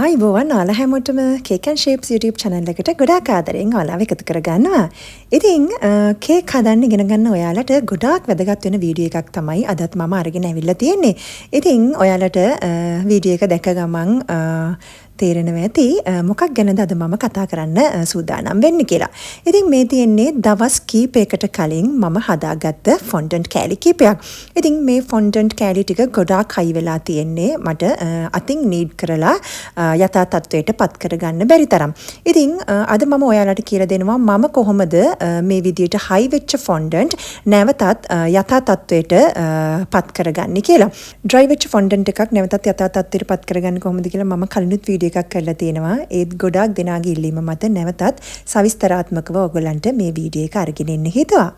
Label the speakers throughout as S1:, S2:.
S1: ආයිබෝවන් ඔයාලා හැමෝටම Cakenshapes YouTube channel එකට ගොඩාක් ආදරෙන් ඔයාලව එකතු කරගන්නවා. ඉතින් කේක් හදන්න ඉගෙන ගන්න ඔයාලට ගොඩාක් වැදගත් වෙන වීඩියෝ එකක් තමයි අදත් මම අරගෙන ඇවිල්ලා තියෙන්නේ. ඉතින් ඔයාලට වීඩියෝ එක දැක්ක ගමන් තේරෙනවා ඇති මොකක් ගැනද අද මම කතා කරන්න සූදානම් වෙන්නේ කියලා. ඉතින් මේ තියෙන්නේ දවස් කීපයකට කලින් මම හදාගත්ත fondant කෑලි කීපයක්. ඉතින් මේ fondant කෑලි ටික ගොඩාක් හයි වෙලා තියෙන්නේ මට අතින් නීඩ් කරලා යථා තත්වයට පත් කරගන්න බැරි තරම්. ඉතින් අද මම ඔයාලට කියලා දෙනවා මම කොහොමද මේ විදියට හයි වෙච්ච fondant නැවතත් යථා තත්වයට පත් කරගන්නේ කියලා. dry වෙච්ච fondant එකක් නැවතත් යථා තත්වයට පත් කරගන්නේ කොහොමද කියලා මම කලිනුත් වීඩියෝ එකක් කරලා තියෙනවා. ඒත් ගොඩාක් දෙනාගේ ඉල්ලීම මත නැවතත් සවිස්තරාත්මකව ඔයගලන්ට මේ වීඩියෝ එක අරගෙන එන්න හිතුවා.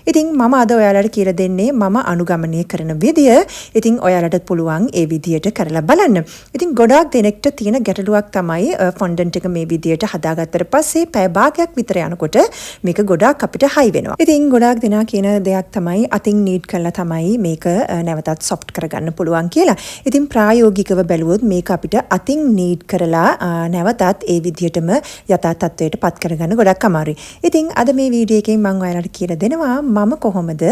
S1: ඉතින් මම අද ඔයාලට කියලා දෙන්නේ මම අනුගමනය කරන විදිය. ඉතින් ඔයාලටත් පුළුවන් ඒ විදියට කරලා බලන්න. ඉතින් ගොඩාක් දෙනෙක්ට තියෙන ගැටලුවක් තමයි fondant එක මේ විදියට හදාගත්තට පස්සේ පැය භාගයක් විතර යනකොට මේක ගොඩාක් අපිට හයි වෙනවා. ඉතින් ගොඩාක් දෙනා කියන දෙයක් තමයි අතින් නීඩ් කරලා තමයි මේක නැවතත් soft කරගන්න පුළුවන් කියලා. ඉතින් ප්‍රායෝගිකව බැලුවොත් මේක අපිට අතින් නීඩ් කරලා නැවතත් ඒ විදියටම යථා තත්වයට පත් කරගන්න ගොඩක් අමාරුයි. ඉතින් අද මේ වීඩියෝ එකෙන් මම ඔයාලට කියලා දෙනවා මම කොහොමද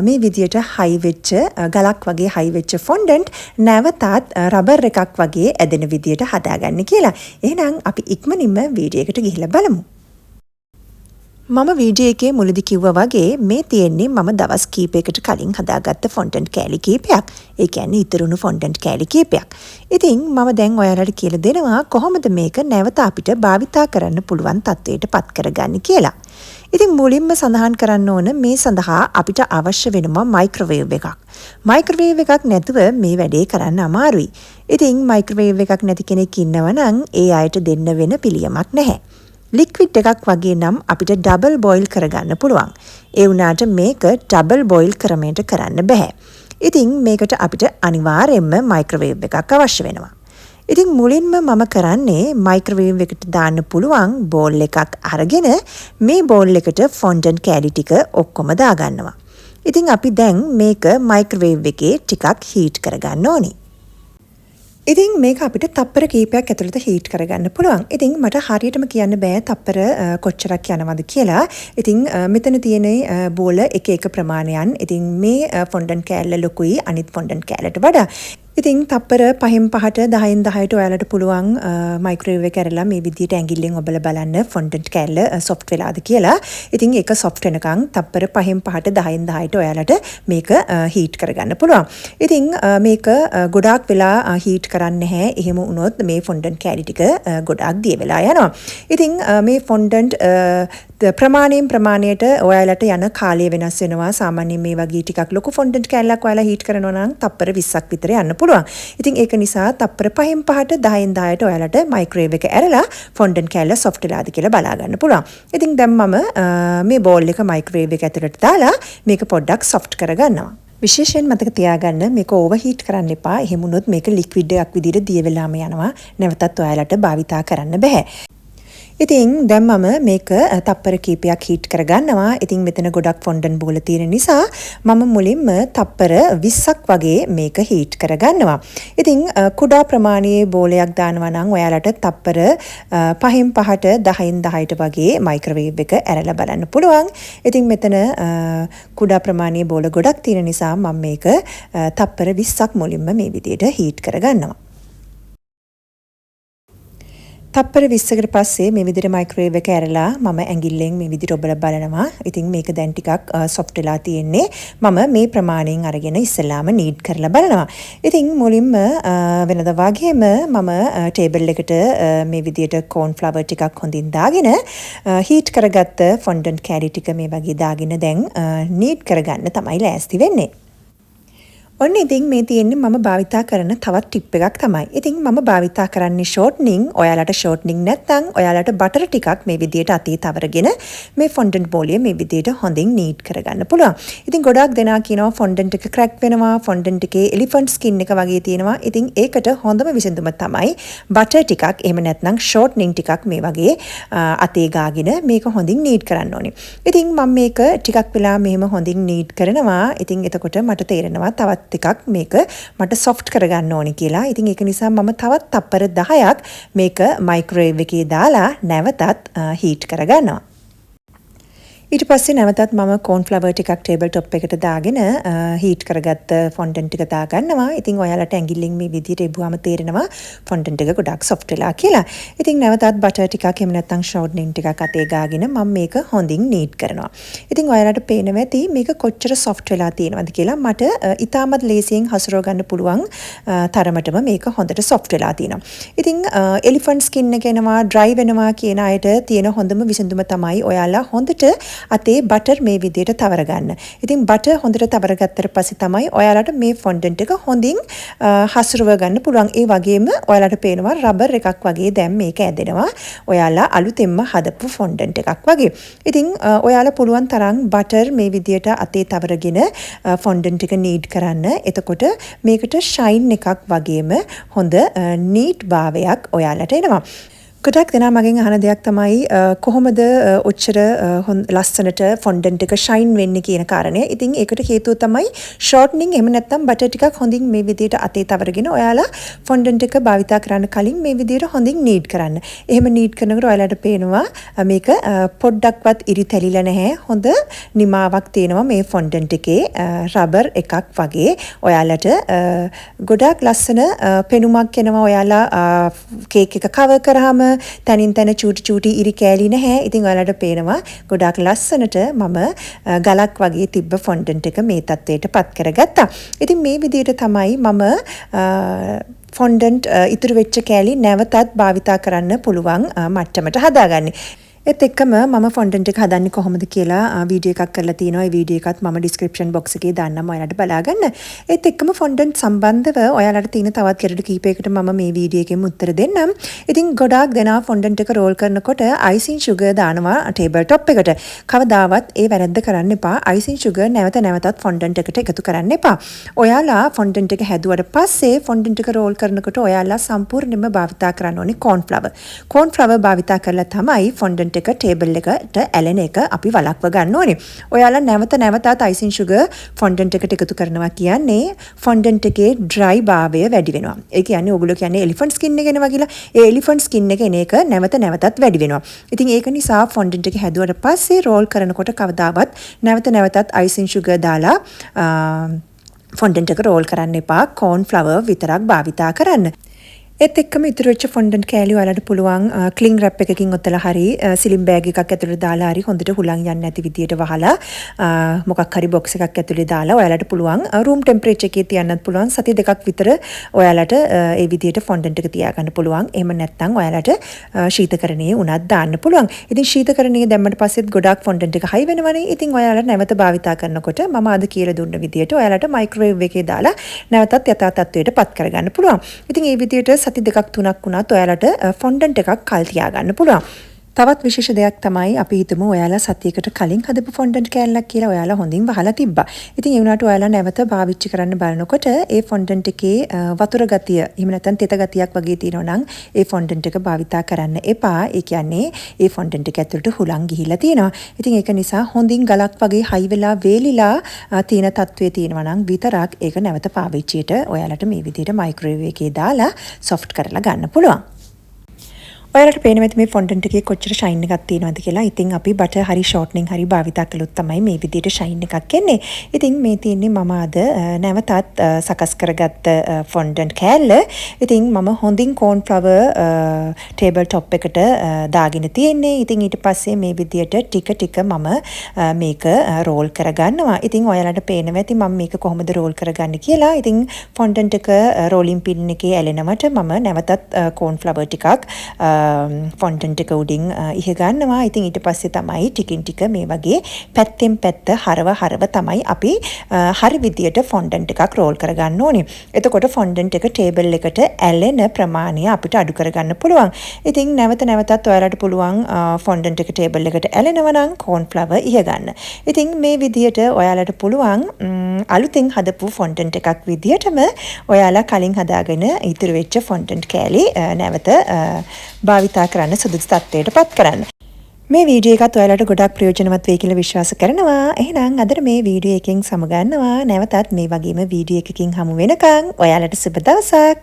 S1: මේ විදියට හයි වෙච්ච ගලක් වගේ හයි වෙච්ච fondant නැවතත් රබර් එකක් වගේ ඇදෙන විදියට හදාගන්න කියලා. එහෙනම් අපි ඉක්මනින්ම වීඩියෝ එකට ගිහිල්ලා බලමු. මම වීඩියෝ එකේ මුලදී කිව්වා වගේ මේ තියෙන්නේ මම දවස් කීපයකට කලින් හදාගත්ත fondant කෑලි කීපයක්. ඒ කියන්නේ ඉතුරුණු fondant කෑලි කීපයක්. ඉතින් මම දැන් ඔයාලට කියලා දෙනවා කොහොමද මේක නැවත අපිට භාවිතා කරන්න පුළුවන් තත්වයට පත් කරගන්නේ කියලා. ඉතින් මුලින්ම සඳහන් කරන්න ඕන මේ සඳහා අපිට අවශ්‍ය වෙනවා මයික්‍රොවේව් එකක්. මයික්‍රොවේව් එකක් නැතුව මේ වැඩේ කරන්න අමාරුයි. ඉතින් මයික්‍රොවේව් එකක් නැති කෙනෙක් ඉන්නවා නම් ඒ අයට දෙන්න වෙන පිළියමක් නැහැ. ලික්විඩ් එකක් වගේ නම් අපිට ඩබල් බොයිල් කරගන්න පුළුවන්. ඒ වුණාට මේක ඩබල් බොයිල් ක්‍රමයට කරන්න බෑ. ඉතින් මේකට අපිට අනිවාර්යයෙන්ම මයික්‍රොවේව් එකක් අවශ්‍ය වෙනවා. ඉතින් මුලින්ම මම කරන්නේ මයික්‍රොවේව් එකට දාන්න පුළුවන් බෝල් එකක් අරගෙන මේ බෝල් එකට fondant කෑලි ටික ඔක්කොම දාගන්නවා. ඉතින් අපි දැන් මේක මයික්‍රොවේව් එකේ ටිකක් හීට් කරගන්න ඕනේ. ඉතින් මේක අපිට තප්පර කීපයක් ඇතුළත හීට් කරගන්න පුළුවන්. ඉතින් මට හරියටම කියන්න බෑ තප්පර කොච්චරක් යනවද කියලා. ඉතින් මෙතන තියෙන බෝල එක එක ප්‍රමාණයන්. ඉතින් මේ fondant කෑල්ල ලොකුයි අනිත් fondant කෑල්ලට වඩා. ඉතින් තප්පර 5න් 5ට 10න් 10ට ඔයාලට පුළුවන් මයික්‍රොවේව් එක කරලා මේ විදියට ඇඟිල්ලෙන් ඔබලා බලන්න fondant කෑල්ල soft වෙලාද කියලා. ඉතින් ඒක soft වෙනකන් තප්පර 5න් 5ට 10න් 10ට ඔයාලට මේක හීට් කරගන්න පුළුවන්. ඉතින් මේක ගොඩාක් වෙලා හීට් කරන්නේ නැහැ. එහෙම වුණොත් මේ fondant කෑලි ටික ගොඩාක් දිය වෙලා යනවා. ඉතින් මේ fondant ප්‍රමාණයෙන් ප්‍රමාණයට ඔයාලට යන කාලය වෙනස් වෙනවා. සාමාන්‍යයෙන් මේ වගේ ටිකක් ලොකු fondant කෑල්ලක් ඔයාලා හීට් කරනවා නම් තප්පර 20ක් විතර යන්න පුළුවන්. ඉතින් ඒක නිසා තප්පර 5න් 5ට 10න් 10ට ඔයාලට මයික්‍රොවේව් එක ඇරලා fondant කෑල්ල soft වෙලාද කියලා බලා ගන්න පුළුවන්. ඉතින් දැන් මම මේ බෝල් එක මයික්‍රොවේව් එක ඇතුළට දාලා මේක පොඩ්ඩක් soft කරගන්නවා. විශේෂයෙන් මතක තියාගන්න මේක ඕවර්හීට් කරන්න එපා. එහෙම වුණොත් මේක ලික්විඩ් එකක් විදිහට දිය වෙලාම යනවා. නැවතත් ඔයාලට භාවිතා කරන්න බෑ. ඉතින් දැන් මම මේක තප්පර කීපයක් හීට් කරගන්නවා. ඉතින් මෙතන ගොඩක් fondant බෝල තියෙන නිසා මම මුලින්ම තප්පර 20ක් වගේ මේක හීට් කරගන්නවා. ඉතින් කුඩා ප්‍රමාණයේ බෝලයක් දානවා නම් ඔයාලට තප්පර 5න් 5ට 10න් 10ට වගේ මයික්‍රොවේව් එක ඇරලා බලන්න පුළුවන්. ඉතින් මෙතන කුඩා ප්‍රමාණයේ බෝල ගොඩක් තියෙන නිසා මම මේක තප්පර 20ක් මුලින්ම මේ විදිහට හීට් කරගන්නවා. තප්පර 20කට පස්සේ මේ විදිහට මයික්‍රොවේව් එක ඇරලා මම ඇඟිල්ලෙන් මේ විදිහට ඔබලා බලනවා. ඉතින් මේක දැන් ටිකක් soft වෙලා තියෙන්නේ. මම මේ ප්‍රමාණයෙන් අරගෙන ඉස්සෙල්ලාම නීඩ් කරලා බලනවා. ඉතින් මුලින්ම වෙනදා වගේම මම ටේබල් එකට මේ විදිහට corn flour ටිකක් හොඳින් දාගෙන හීට් කරගත්ත fondant කෑලි ටික මේ වගේ දාගෙන දැන් නීඩ් කරගන්න තමයි ලෑස්ති වෙන්නේ. ඔන්න ඉතින් මේ තියෙන්නේ මම භාවිතා කරන තවත් ටිප් එකක් තමයි. ඉතින් මම භාවිතා කරන්නේ shortening. ඔයාලට shortening නැත්නම් ඔයාලට බටර් ටිකක් මේ විදියට අතේ තවරගෙන මේ fondant බෝලය මේ විදියට හොඳින් නීඩ් කරගන්න පුළුවන්. ඉතින් ගොඩාක් දෙනා කියනවා fondant එක crack වෙනවා, fondant එකේ elephant skin එක වගේ තියෙනවා. ඉතින් ඒකට හොඳම විසඳුම තමයි බටර් ටිකක් එහෙම නැත්නම් shortening ටිකක් මේ වගේ අතේ ගාගෙන මේක හොඳින් නීඩ් කරන්න ඕනේ. ඉතින් මම මේක ටිකක් වෙලා මෙහෙම හොඳින් නීඩ් කරනවා. ඉතින් එතකොට මට තේරෙනවා තවත් ටිකක් මේක මට soft කරගන්න ඕනි කියලා. ඉතින් ඒක නිසා මම තවත් තප්පර 10ක් මේක මයික්‍රෝවේව් එකේ දාලා නැවතත් heat කරගන්නවා. ඊට පස්සේ නැවතත් මම corn flour ටිකක් ටේබල් টොප් එකට දාගෙන හීට් කරගත්ත ෆොන්ඩන්ට් ටික දාගන්නවා. ඉතින් ඔයාලට ඇඟිල්ලෙන් මේ විදිහට එබුවාම තේරෙනවා ෆොන්ඩන්ට් එක ගොඩක් soft වෙලා කියලා. ඉතින් නැවතත් බටර් ටිකක් එහෙම නැත්නම් shortening ටිකක් අතේ ගාගෙන මම මේක හොඳින් නීට් කරනවා. ඉතින් ඔයාලට පේනවා ඇති මේක කොච්චර soft වෙලා තියෙනවද කියලා. මට ඉතාමත් ලේසියෙන් හසුරව ගන්න පුළුවන් තරමටම මේක හොඳට soft වෙලා තියෙනවා. ඉතින් elephant skin එක එනවා dry වෙනවා කියන අයට තියෙන හොඳම විසඳුම තමයි ඔයාලා හොඳට අතේ බටර් මේ විදිහට තවර ගන්න. ඉතින් බටර් හොඳට තවර ගත්තට පස්සේ තමයි ඔයාලට මේ ෆොන්ඩන්ට් එක හොඳින් හසුරව ගන්න පුළුවන්. ඒ වගේම ඔයාලට පේනවා රබර් එකක් වගේ දැන් මේක ඇදෙනවා. ඔයාලා අලුතෙන්ම හදපු ෆොන්ඩන්ට් එකක් වගේ. ඉතින් ඔයාලා පුළුවන් තරම් බටර් මේ විදිහට අතේ තවරගෙන ෆොන්ඩන්ට් එක නීඩ් කරන්න. එතකොට මේකට ෂයින් එකක් වගේම හොඳ නීට් භාවයක් ඔයාලට එනවා. ගොඩක් දෙනා මගෙන් අහන දෙයක් තමයි කොහොමද ඔච්චර ලස්සනට ෆොන්ඩන්ට් එක ෂයින් වෙන්නේ කියන කාරණය. ඉතින් ඒකට හේතුව තමයි shortening එහෙම නැත්නම් බටර් ටිකක් හොඳින් මේ විදිහට අතේ තවරගෙන ඔයාලා ෆොන්ඩන්ට් එක භාවිතා කරන්න කලින් මේ විදිහට හොඳින් නීඩ් කරන්න. එහෙම නීඩ් කරනකොට ඔයාලට පේනවා මේක පොඩ්ඩක්වත් ඉරිතැලිලා නැහැ. හොඳ නිමාවක් තියෙනවා මේ ෆොන්ඩන්ට් එකේ රබර් එකක් වගේ. ඔයාලට ගොඩක් ලස්සන පෙනුමක් එනවා. ඔයාලා කේක් එක කවර් කරාම තනින් තන චූටි ඉරි කෑලි නැහැ. ඉතින් ඔයාලට පේනවා ගොඩාක් ලස්සනට මම ගලක් වගේ තිබ්බ ෆොන්ඩන්ට් එක මේ තත්ත්වයට පත් කරගත්තා. ඉතින් මේ විදිහට තමයි මම ෆොන්ඩන්ට් ඉතුරු වෙච්ච කෑලි නැවතත් භාවිතා කරන්න පුළුවන් මට්ටමට හදාගන්නේ. ඒත් එක්කම මම ෆොන්ඩන්ට් එක හදන්නේ කොහොමද කියලා වීඩියෝ එකක් කරලා තියෙනවා. ඒ වීඩියෝ එකත් මම ඩිස්ක්‍රිප්ෂන් බොක්ස් එකේ දාන්නම් ඔයාලට බලා ගන්න. ඒත් එක්කම ෆොන්ඩන්ට් සම්බන්ධව ඔයාලට තියෙන තවත් ගැටලු කීපයකට මම මේ වීඩියෝ එකෙන් උත්තර දෙන්නම්. ඉතින් ගොඩාක් දෙනා ෆොන්ඩන්ට් එක රෝල් කරනකොට අයිසින් sugar දානවා ටේබල් টොප් එකට. කවදාවත් ඒ වැරද්ද කරන්න එපා. අයිසින් sugar නැවතත් ෆොන්ඩන්ට් එකට එකතු කරන්න එපා. ඔයාලා ෆොන්ඩන්ට් එක හැදුවට පස්සේ ෆොන්ඩන්ට් එක රෝල් කරනකොට ඔයාලා සම්පූර්ණයෙන්ම භාවිතා කරන්න ඕනේ corn flour. corn flour භාවිතා කරලා තමයි ෆොන්ඩන්ට් එක ටේබල් එකට ඇලෙන එක අපි වළක්ව ගන්න ඕනේ. ඔයාලා නැවතත් icing sugar ෆොන්ඩන්ට් එකට එකතු කරනවා කියන්නේ ෆොන්ඩන්ට් එකේ dry භාවය වැඩි වෙනවා. ඒ කියන්නේ ඔයගොල්ලෝ කියන්නේ elephant skin එක එනවා කියලා. ඒ elephant skin එක එන එක නැවතත් වැඩි වෙනවා. ඉතින් ඒක නිසා ෆොන්ඩන්ට් එක හැදුවට පස්සේ රෝල් කරනකොට කවදාවත් නැවතත් icing sugar දාලා ෆොන්ඩන්ට් එක රෝල් කරන්න එපා. corn flour විතරක් භාවිතා කරන්න. ඒත් එක්කම ඉතුරු වෙච්ච ෆොන්ඩන්ට් කෑලි ඔයාලට පුළුවන් ක්ලින් රැප් එකකින් ඔතලා හරි සිලිම් බෑග් එකක් ඇතුළට දාලා හරි හොඳට හුලං යන්නේ නැති විදියට වහලා මොකක් හරි බොක්ස් එකක් ඇතුළේ දාලා ඔයාලට පුළුවන් රූම් ටෙම්පරේචර් එකේ තියන්නත් පුළුවන්. සති දෙකක් විතර ඔයාලට ඒ විදියට ෆොන්ඩන්ට් එක තියාගන්න පුළුවන්. එහෙම නැත්නම් ඔයාලට ශීතකරණයේ උනත් දාන්න පුළුවන්. ඉතින් ශීතකරණයේ දැම්මට පස්සෙත් ගොඩාක් ෆොන්ඩන්ට් එක හයි වෙනවනේ. ඉතින් ඔයාලා නැවත භාවිතා කරනකොට මම අද කියලා දුන්න විදියට ඔයාලට මයික්‍රෝවේව් එකේ දාලා නැවතත් යථා තත්ත්වයට පත් කරගන්න පුළුවන්. ඉතින් මේ විදියට සති දෙකක් තුනක් වුණත් ඔයාලට ෆොන්ඩන්ට් එකක් කල් තියාගන්න පුළුවන්. තවත් විශේෂ දෙයක් තමයි අපි හිතමු ඔයාලා සතියකට කලින් හදපු ෆොන්ඩන්ට් කෑල්ලක් කියලා ඔයාලා හොඳින් වහලා තිබ්බා. ඉතින් ඒ වුණාට ඔයාලා නැවත පාවිච්චි කරන්න බලනකොට ඒ ෆොන්ඩන්ට් එකේ වතුර ගතිය එහෙම නැත්නම් තෙත ගතියක් වගේ තියෙනවා නම් ඒ ෆොන්ඩන්ට් එක භාවිතා කරන්න එපා. ඒ කියන්නේ ඒ ෆොන්ඩන්ට් එක ඇතුළට හුලං ගිහිලා තියෙනවා. ඉතින් ඒක නිසා හොඳින් ගලක් වගේ හයි වෙලා වේලිලා තියෙන තත්ත්වයේ තියෙනවා නම් විතරක් ඒක නැවත පාවිච්චියට ඔයාලට මේ විදිහට මයික්‍රෝවේව් එකේ දාලා සොෆ්ට් කරලා ගන්න පුළුවන්. ඔයාලට පේනවා ඇති මේ ෆොන්ඩන්ට් එකේ කොච්චර ෂයින් එකක් තියෙනවද කියලා. ඉතින් අපි බටර් හරි shortening හරි භාවිතා කළොත් තමයි මේ විදිහට ෂයින් එකක් එන්නේ. ඉතින් මේ තියෙන්නේ මම අද නැවතත් සකස් කරගත්ත ෆොන්ඩන්ට් කෑල්ල. ඉතින් මම හොඳින් corn flour ටේබල් টොප් එකට දාගෙන තියෙන්නේ. ඉතින් ඊට පස්සේ මේ විදිහට ටික මම මේක රෝල් කරගන්නවා. ඉතින් ඔයාලට පේනවා ඇති මම මේක කොහොමද රෝල් කරගන්නේ කියලා. ඉතින් ෆොන්ඩන්ට් එක රෝලින් පින් එකේ ඇලෙනවට මම නැවතත් corn flour ටිකක් ෆොන්ඩන්ට් එක උඩින් ඉහ ගන්නවා. ඉතින් ඊට පස්සේ තමයි ටිකින් ටික මේ වගේ පැත්තෙන් පැත්ත හරව තමයි අපි හරි විදියට ෆොන්ඩන්ට් එකක් රෝල් කරගන්න ඕනේ. එතකොට ෆොන්ඩන්ට් එක ටේබල් එකට ඇලෙන ප්‍රමාණය අපිට අඩු කරගන්න පුළුවන්. ඉතින් නැවතත් ඔයාලට පුළුවන් ෆොන්ඩන්ට් එක ටේබල් එකට ඇලෙනවා නම් corn flour ඉහ ගන්න. ඉතින් මේ විදියට ඔයාලට පුළුවන් අලුතෙන් හදපු ෆොන්ඩන්ට් එකක් විදියටම ඔයාලා කලින් හදාගෙන ඉතුරු වෙච්ච ෆොන්ඩන්ට් කෑලි නැවත භාවිතා කරන්න සුදුසු තත්ත්වයට පත් කරන්න. මේ වීඩියෝ එකත් ඔයාලට ගොඩක් ප්‍රයෝජනවත් වෙයි කියලා විශ්වාස කරනවා. එහෙනම් අද මේ වීඩියෝ එකෙන් සමුගන්නවා. නැවතත් මේ වගේම වීඩියෝ එකකින් හමු වෙනකන් ඔයාලට සුබ දවසක්.